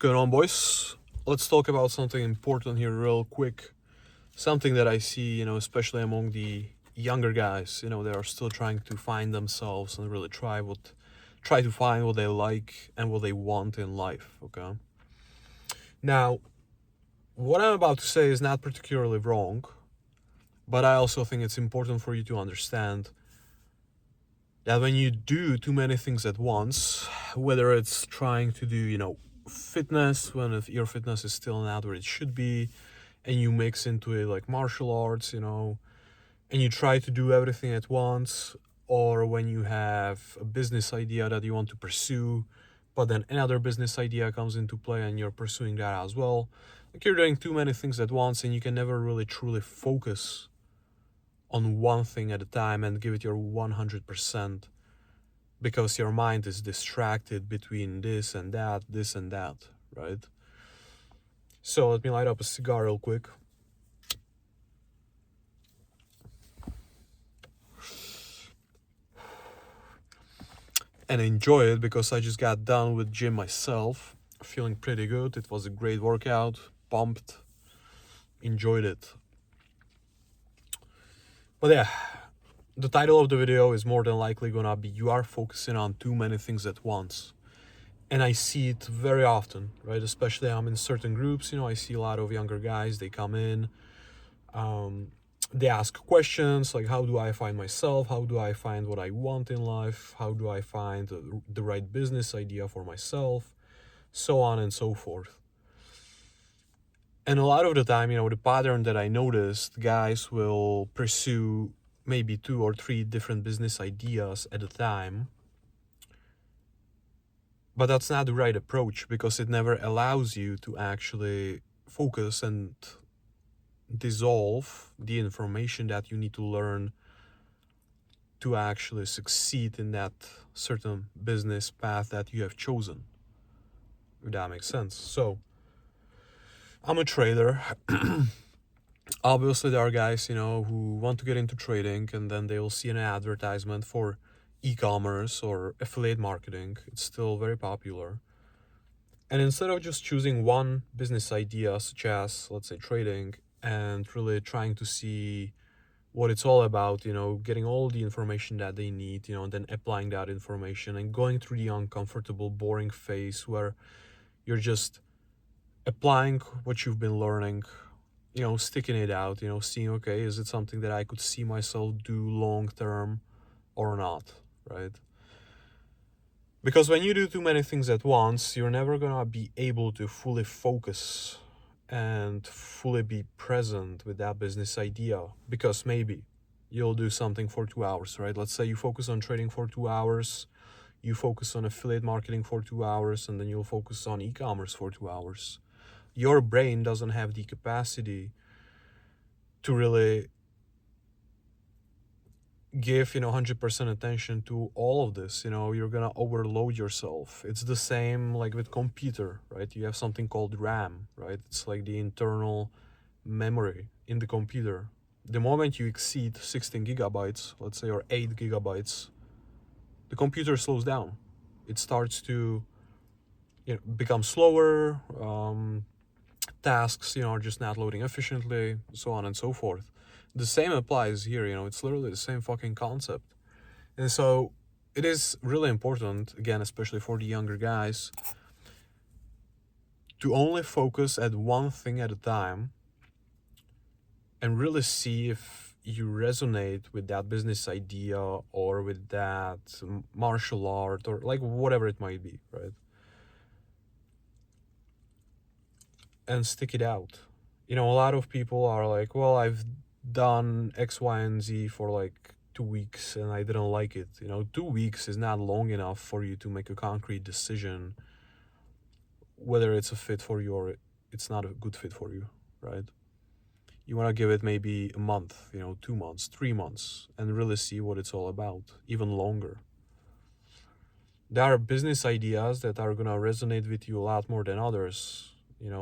going on, boys? Let's talk about something important here real quick. Something that I see, especially among the younger guys, they are still trying to find themselves and really try to find what they like and what they want in life, okay? Now, what I'm about to say is not particularly wrong, but I also think it's important for you to understand that when you do too many things at once, whether it's trying to do, fitness when if your fitness is still not where it should be, and you mix into it like martial arts, and you try to do everything at once, or when you have a business idea that you want to pursue, but then another business idea comes into play and you're pursuing that as well. Like you're doing too many things at once and you can never really truly focus on one thing at a time and give it your 100% because your mind is distracted between this and that, right? So let me light up a cigar real quick. And enjoy it because I just got done with gym myself, feeling pretty good. It was a great workout, pumped, enjoyed it. But yeah, the title of the video is more than likely gonna be "You are focusing on too many things at once." And I see it very often, right? Especially I'm in certain groups, I see a lot of younger guys, they come in, they ask questions like, how do I find myself? How do I find what I want in life? How do I find the right business idea for myself? So on and so forth. And a lot of the time, the pattern that I noticed, guys will pursue maybe 2 or 3 different business ideas at a time. But that's not the right approach because it never allows you to actually focus and dissolve the information that you need to learn to actually succeed in that certain business path that you have chosen. If that makes sense. So, I'm a trader. Obviously, there are guys, who want to get into trading and then they will see an advertisement for e-commerce or affiliate marketing. It's still very popular. And instead of just choosing one business idea, such as, let's say, trading, and really trying to see what it's all about, getting all the information that they need, and then applying that information and going through the uncomfortable, boring phase where you're just applying what you've been learning, sticking it out, seeing, okay, is it something that I could see myself do long term or not, right? Because when you do too many things at once, you're never gonna be able to fully focus and fully be present with that business idea. Because maybe you'll do something for 2 hours, right? Let's say you focus on trading for 2 hours, you focus on affiliate marketing for 2 hours, and then you'll focus on e-commerce for 2 hours. Your brain doesn't have the capacity to really give 100% attention to all of this. You're gonna overload yourself. It's the same like with computer, right? You have something called RAM, right? It's like the internal memory in the computer. The moment you exceed 16 gigabytes, let's say, or 8 gigabytes, the computer slows down. It starts to become slower. Tasks are just not loading efficiently, so on and so forth. The same applies here. It's literally the same fucking concept. And so it is really important, again, especially for the younger guys, to only focus at one thing at a time and really see if you resonate with that business idea or with that martial art or like whatever it might be, right? And stick it out. A lot of people are like, well, I've done X, Y, and Z for like 2 weeks and I didn't like it. 2 weeks is not long enough for you to make a concrete decision whether it's a fit for you or it's not a good fit for you, right? You want to give it maybe a month, 2 months, 3 months, and really see what it's all about, even longer. There are business ideas that are going to resonate with you a lot more than others.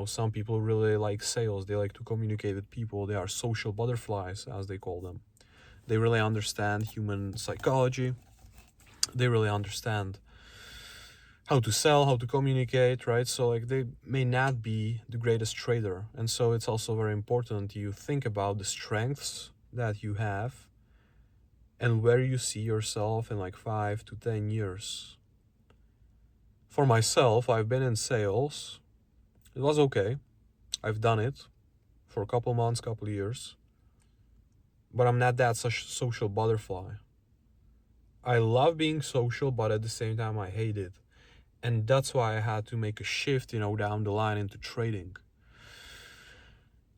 Some people really like sales. They like to communicate with people. They are social butterflies, as they call them. They really understand human psychology. They really understand how to sell, how to communicate, right? So like they may not be the greatest trader. And so it's also very important you think about the strengths that you have and where you see yourself in like 5 to 10 years. For myself, I've been in sales. It was okay. I've done it for a couple months, couple years. But I'm not that such social butterfly. I love being social, but at the same time I hate it. And that's why I had to make a shift, down the line into trading.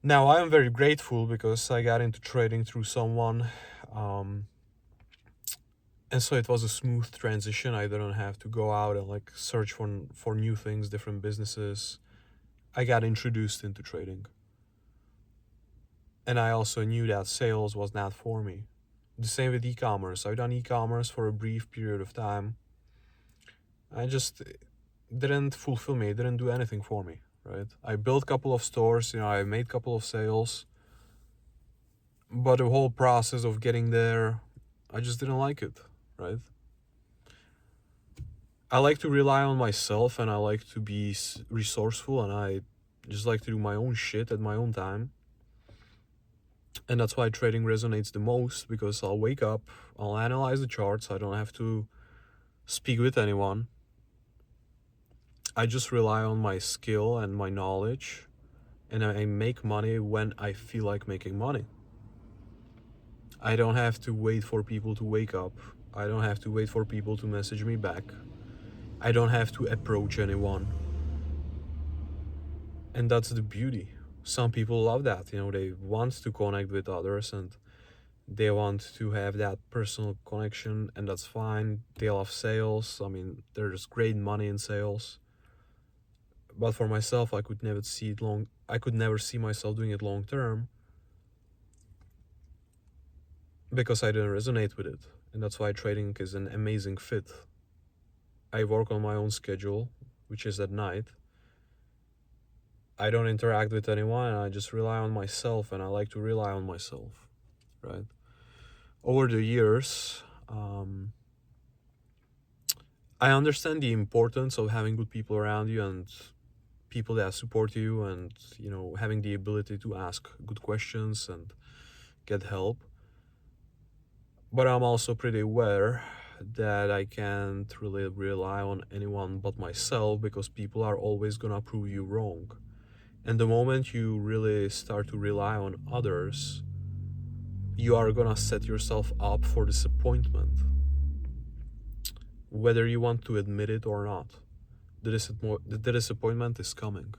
Now I am very grateful because I got into trading through someone. And so it was a smooth transition. I didn't have to go out and like search for new things, different businesses. I got introduced into trading. And I also knew that sales was not for me. The same with e-commerce. I've done e-commerce for a brief period of time. I just didn't fulfill me. It didn't do anything for me, right? I built a couple of stores, I made a couple of sales. But the whole process of getting there, I just didn't like it, right? I like to rely on myself and I like to be resourceful and I just like to do my own shit at my own time. And that's why trading resonates the most, because I'll wake up, I'll analyze the charts, I don't have to speak with anyone. I just rely on my skill and my knowledge, and I make money when I feel like making money. I don't have to wait for people to wake up. I don't have to wait for people to message me back. I don't have to approach anyone. And that's the beauty. Some people love that, they want to connect with others and they want to have that personal connection, and that's fine. They love sales. I mean, there's great money in sales. But for myself, I could never see myself doing it long term because I didn't resonate with it. And that's why trading is an amazing fit. I work on my own schedule, which is at night. I don't interact with anyone, and I just rely on myself, and I like to rely on myself, right? Over the years, I understand the importance of having good people around you and people that support you, and having the ability to ask good questions and get help. But I'm also pretty aware that I can't really rely on anyone but myself, because people are always gonna prove you wrong. And the moment you really start to rely on others, you are gonna set yourself up for disappointment, whether you want to admit it or not. The disappointment is coming.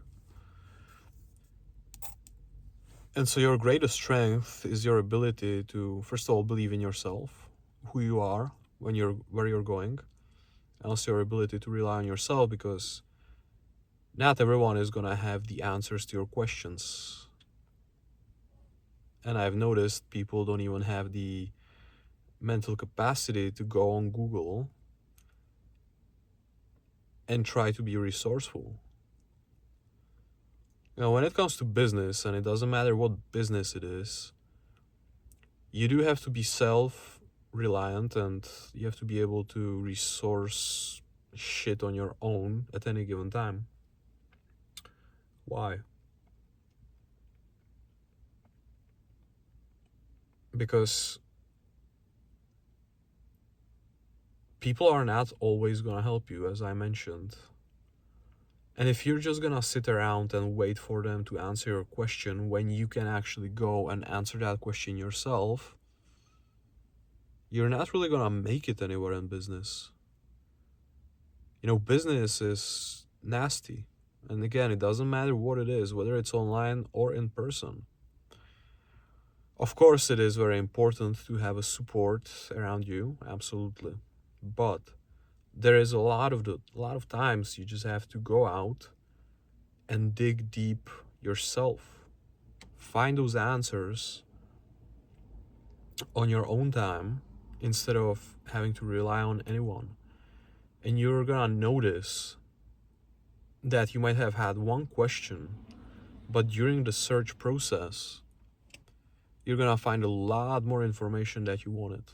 And so your greatest strength is your ability to, first of all, believe in yourself, who you are, where you're going, and also your ability to rely on yourself, because not everyone is gonna have the answers to your questions. And I've noticed people don't even have the mental capacity to go on Google and try to be resourceful. When it comes to business, and it doesn't matter what business it is, you do have to be self-reliant and you have to be able to resource shit on your own at any given time. Why? Because people are not always gonna help you, as I mentioned. And if you're just gonna sit around and wait for them to answer your question when you can actually go and answer that question yourself, you're not really gonna make it anywhere in business. Business is nasty. And again, it doesn't matter what it is, whether it's online or in person. Of course, it is very important to have a support around you, absolutely. But there is a lot of times you just have to go out and dig deep yourself. Find those answers on your own time instead of having to rely on anyone. And you're gonna notice that you might have had one question, but during the search process, you're gonna find a lot more information that you wanted.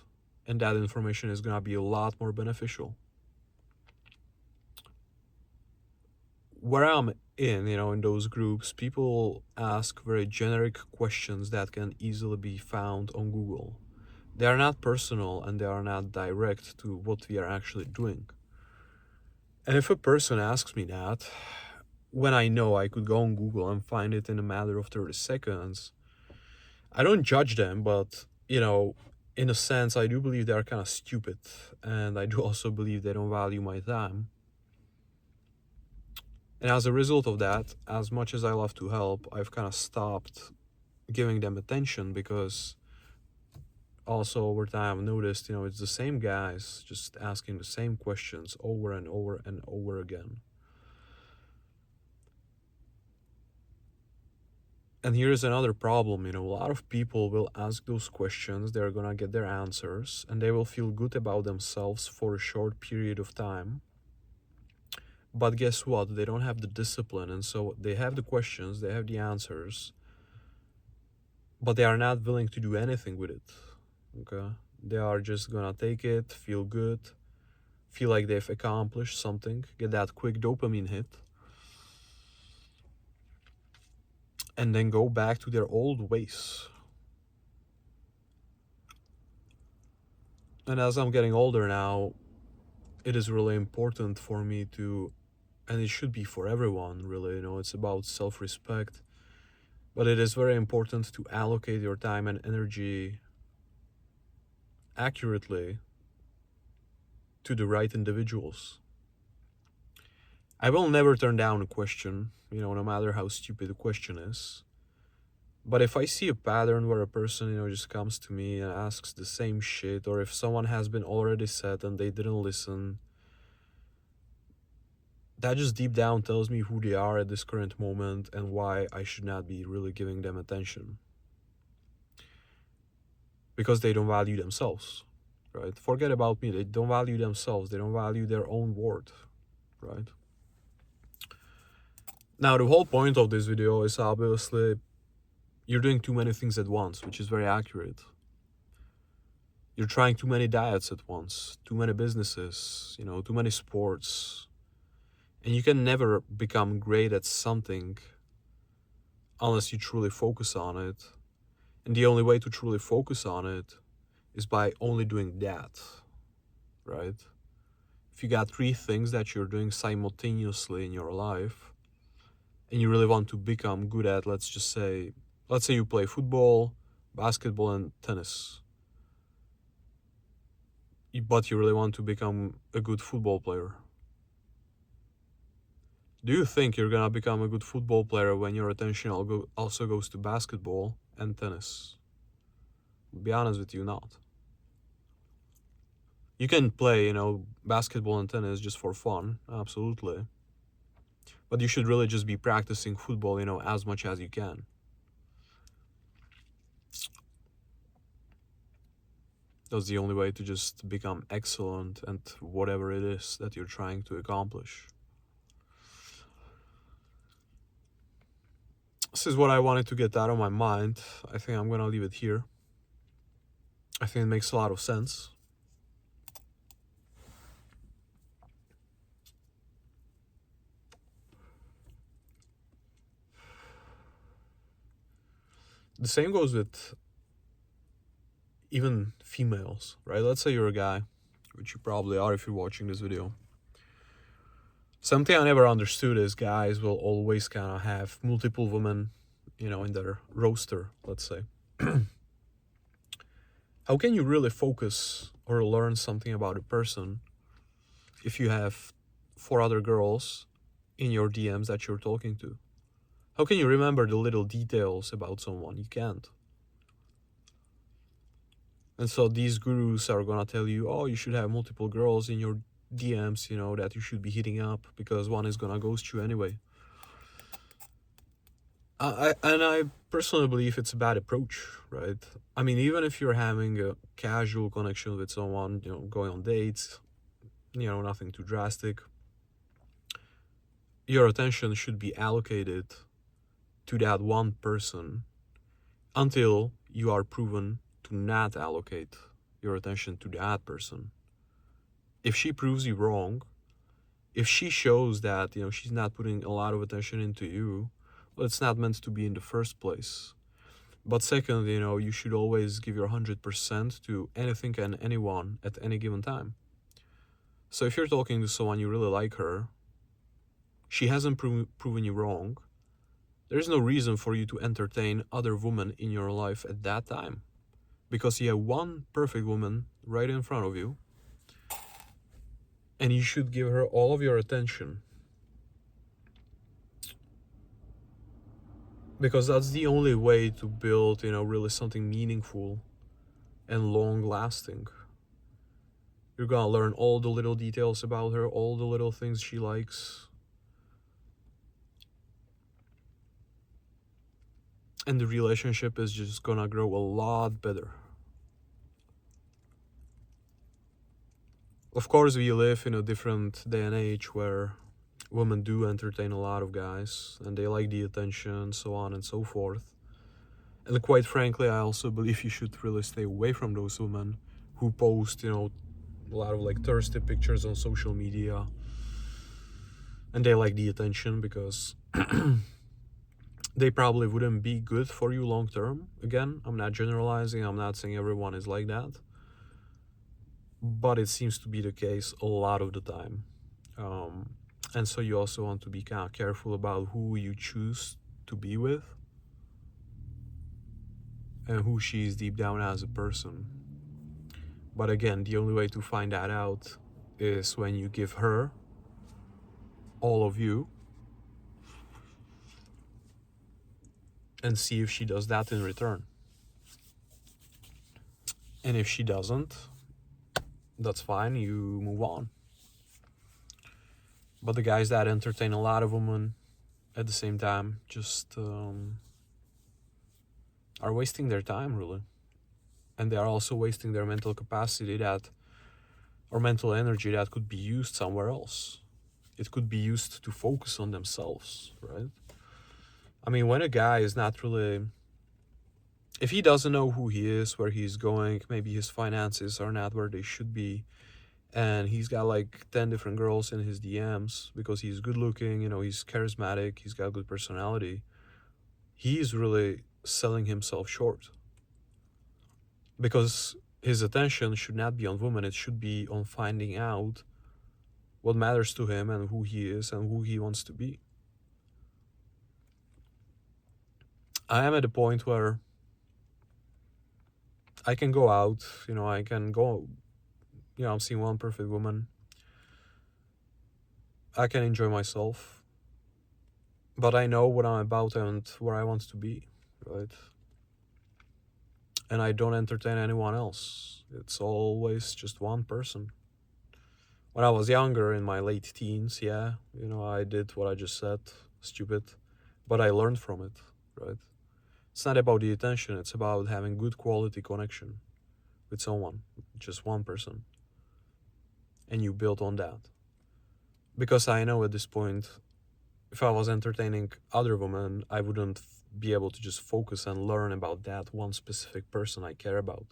And that information is gonna be a lot more beneficial. where I'm in those groups, people ask very generic questions that can easily be found on Google. They are not personal and they are not direct to what we are actually doing. And if a person asks me that, when I know I could go on Google and find it in a matter of 30 seconds, I don't judge them, but, in a sense, I do believe they are kind of stupid. And I do also believe they don't value my time. And as a result of that, as much as I love to help, I've kind of stopped giving them attention because also over time I've noticed, it's the same guys just asking the same questions over and over and over again. And here's another problem, a lot of people will ask those questions, they're gonna get their answers, and they will feel good about themselves for a short period of time. But guess what? They don't have the discipline, and so they have the questions, they have the answers, but they are not willing to do anything with it. Okay? They are just gonna take it, feel good, feel like they've accomplished something, get that quick dopamine hit, and then go back to their old ways. And as I'm getting older now, it is really important for me to, and it should be for everyone really, it's about self-respect, but it is very important to allocate your time and energy accurately to the right individuals. I will never turn down a question, no matter how stupid the question is. But if I see a pattern where a person, just comes to me and asks the same shit, or if someone has been already said and they didn't listen, that just deep down tells me who they are at this current moment and why I should not be really giving them attention. Because they don't value themselves, right? Forget about me. They don't value themselves. They don't value their own worth, right? Now, the whole point of this video is obviously you're doing too many things at once, which is very accurate. You're trying too many diets at once, too many businesses, too many sports. And you can never become great at something unless you truly focus on it. And the only way to truly focus on it is by only doing that, right? If you got 3 things that you're doing simultaneously in your life and you really want to become good at, let's say you play football, basketball, and tennis, but you really want to become a good football player. Do you think you're gonna become a good football player when your attention also goes to basketball and tennis? Be honest with you, not. You can play, basketball and tennis just for fun, absolutely. But you should really just be practicing football, as much as you can. That's the only way to just become excellent at whatever it is that you're trying to accomplish. This is what I wanted to get out of my mind. I think I'm gonna leave it here. I think it makes a lot of sense. The same goes with even females, right? Let's say you're a guy, which you probably are if you're watching this video. Something I never understood is guys will always kind of have multiple women, in their roster, let's say. How can you really focus or learn something about a person if you have 4 other girls in your DMs that you're talking to? How can you remember the little details about someone? You can't. And so these gurus are gonna tell you, oh, you should have multiple girls in your DMs, that you should be hitting up because one is gonna ghost you anyway. I personally believe it's a bad approach, right? I mean, even if you're having a casual connection with someone, going on dates, nothing too drastic, your attention should be allocated to that one person until you are proven to not allocate your attention to that person. If she proves you wrong, if she shows that, she's not putting a lot of attention into you, well, it's not meant to be in the first place. But second, you should always give your 100% to anything and anyone at any given time. So if you're talking to someone you really like her, she hasn't proven you wrong, there's no reason for you to entertain other women in your life at that time. Because you have one perfect woman right in front of you, and you should give her all of your attention. Because that's the only way to build, really something meaningful and long lasting. You're gonna learn all the little details about her, all the little things she likes. And the relationship is just gonna grow a lot better. Of course, we live in a different day and age where women do entertain a lot of guys and they like the attention, so on and so forth. And quite frankly, I also believe you should really stay away from those women who post, a lot of like thirsty pictures on social media and they like the attention, because they probably wouldn't be good for you long term. Again, I'm not generalizing, I'm not saying everyone is like that, but it seems to be the case a lot of the time. And so you also want to be kind of careful about who you choose to be with and who she is deep down as a person. But again, the only way to find that out is when you give her all of you and see if she does that in return. And if she doesn't, that's fine, you move on. But the guys that entertain a lot of women at the same time just are wasting their time, really. And they are also wasting their mental capacity or mental energy that could be used somewhere else. It could be used to focus on themselves, right? I mean, when a guy is not really, if he doesn't know who he is, where he's going, maybe his finances are not where they should be, and he's got like 10 different girls in his DMs because he's good looking, he's charismatic, he's got good personality, he's really selling himself short. Because his attention should not be on women, it should be on finding out what matters to him and who he is and who he wants to be. I am at a point where I can go out, I can go, I'm seeing one perfect woman, I can enjoy myself, but I know what I'm about and where I want to be, right? And I don't entertain anyone else. It's always just one person. When I was younger, in my late teens, yeah, I did what I just said, stupid, but I learned from it, right? It's not about the attention, it's about having good quality connection with someone, just one person. And you build on that. Because I know at this point, if I was entertaining other women, I wouldn't be able to just focus and learn about that one specific person I care about.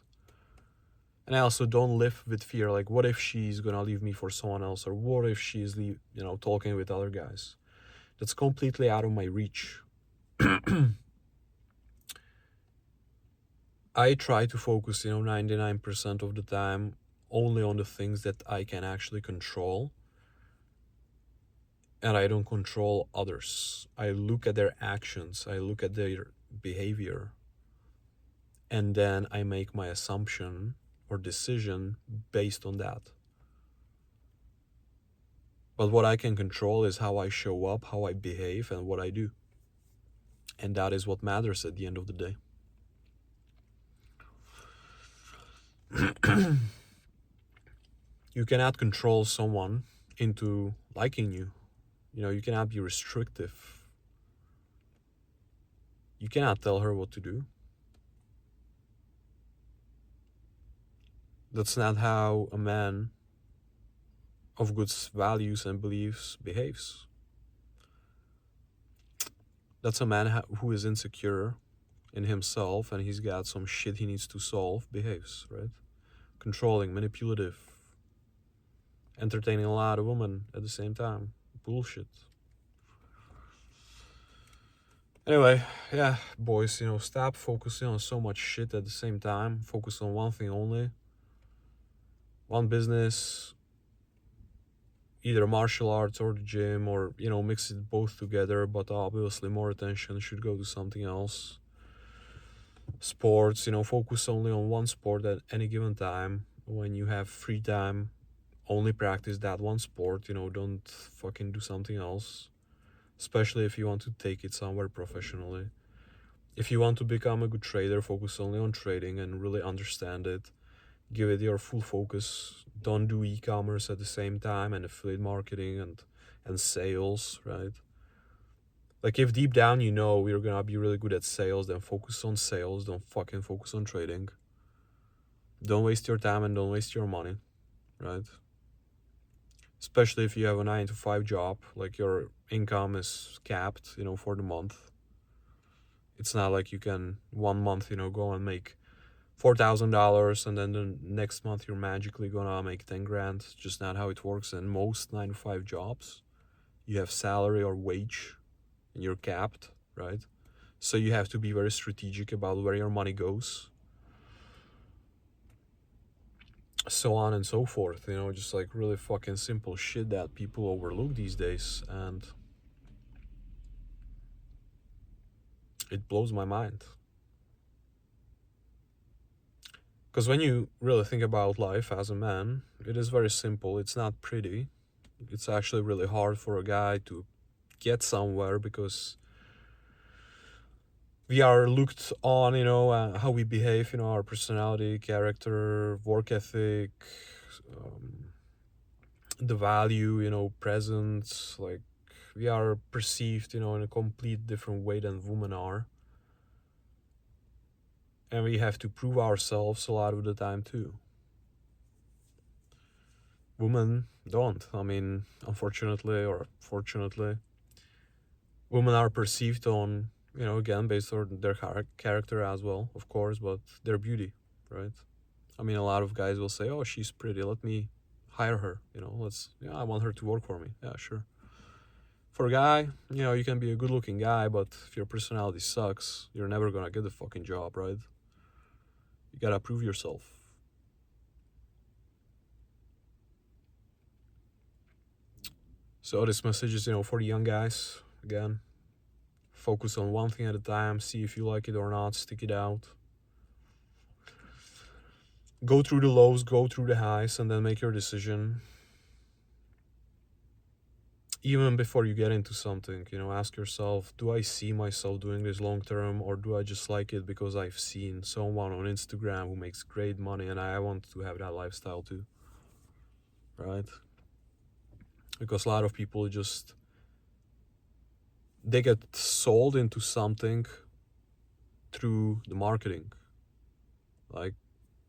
And I also don't live with fear, like, what if she's gonna leave me for someone else, or what if she's talking with other guys? That's completely out of my reach. I try to focus, 99% of the time only on the things that I can actually control. And I don't control others. I look at their actions, I look at their behavior, and then I make my assumption or decision based on that. But what I can control is how I show up, how I behave, and what I do. And that is what matters at the end of the day. You cannot control someone into liking you. You cannot be restrictive. You cannot tell her what to do. That's not how a man of good values and beliefs behaves. That's a man who is insecure in himself and he's got some shit he needs to solve behaves, right? Controlling, manipulative, entertaining a lot of women at the same time. Bullshit. Anyway, yeah, boys, stop focusing on so much shit at the same time. Focus on one thing only. One business, either martial arts or the gym, or, mix it both together, but obviously more attention should go to something else. Sports, focus only on one sport at any given time. When you have free time, only practice that one sport, don't fucking do something else. Especially if you want to take it somewhere professionally. If you want to become a good trader, focus only on trading and really understand it. Give it your full focus. Don't do e-commerce at the same time and affiliate marketing and sales, right? Like, if deep down you're gonna be really good at sales, then focus on sales. Don't fucking focus on trading. Don't waste your time and don't waste your money, right? Especially if you have a 9-to-5 job, like your income is capped, for the month. It's not like you can 1 month, go and make $4,000 and then the next month you're magically gonna make 10 grand. It's just not how it works in most 9-to-5 jobs. You have salary or wage and you're capped, right? So you have to be very strategic about where your money goes. So on and so forth, just like really fucking simple shit that people overlook these days, and it blows my mind. Because when you really think about life as a man, it is very simple. It's not pretty. It's actually really hard for a guy to get somewhere because we are looked on, how we behave, our personality, character, work ethic, the value, presence. Like, we are perceived, in a complete different way than women are. And we have to prove ourselves a lot of the time too. Women don't. I mean, unfortunately or fortunately, women are perceived on, again, based on their character as well, of course, but their beauty, right? I mean, a lot of guys will say, oh, she's pretty, let me hire her, I want her to work for me. Yeah, sure. For a guy, you can be a good looking guy, but if your personality sucks, you're never gonna get the fucking job, right? You gotta prove yourself. So this message is, for the young guys. Again, focus on one thing at a time. See if you like it or not. Stick it out. Go through the lows, go through the highs, and then make your decision. Even before you get into something, ask yourself, do I see myself doing this long term, or do I just like it because I've seen someone on Instagram who makes great money and I want to have that lifestyle too, right? Because a lot of people they get sold into something through the marketing. Like,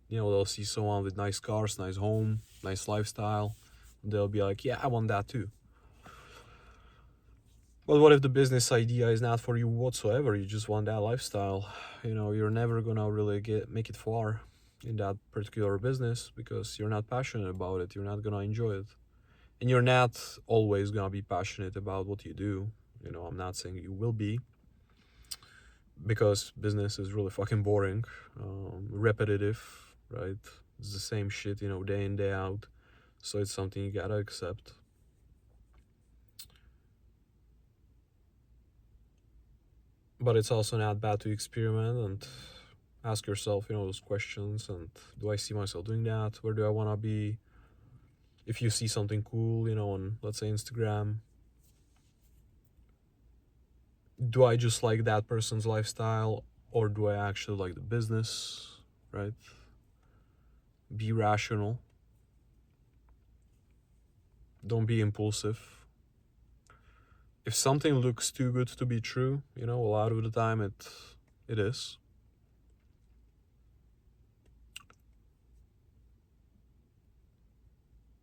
they'll see someone with nice cars, nice home, nice lifestyle, and they'll be like, yeah, I want that too. But what if the business idea is not for you whatsoever? You just want that lifestyle. You're never gonna really make it far in that particular business because you're not passionate about it. You're not gonna enjoy it. And you're not always gonna be passionate about what you do. I'm not saying you will be, because business is really fucking boring, repetitive, right? It's the same shit, day in, day out. So it's something you gotta accept. But it's also not bad to experiment and ask yourself, those questions. And do I see myself doing that? Where do I want to be? If you see something cool, on, let's say, Instagram, do I just like that person's lifestyle, or do I actually like the business, right? Be rational. Don't be impulsive. If something looks too good to be true, a lot of the time it is.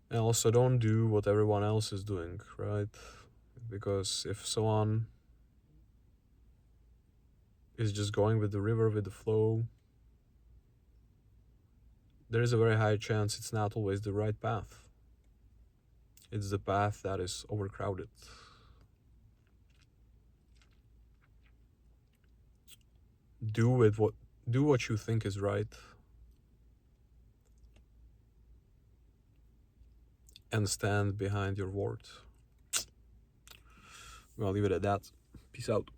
And also, don't do what everyone else is doing, right? Because if someone is just going with the river, with the flow, there is a very high chance it's not always the right path. It's the path that is overcrowded. Do what you think is right, and stand behind your words. I'll leave it at that. Peace out.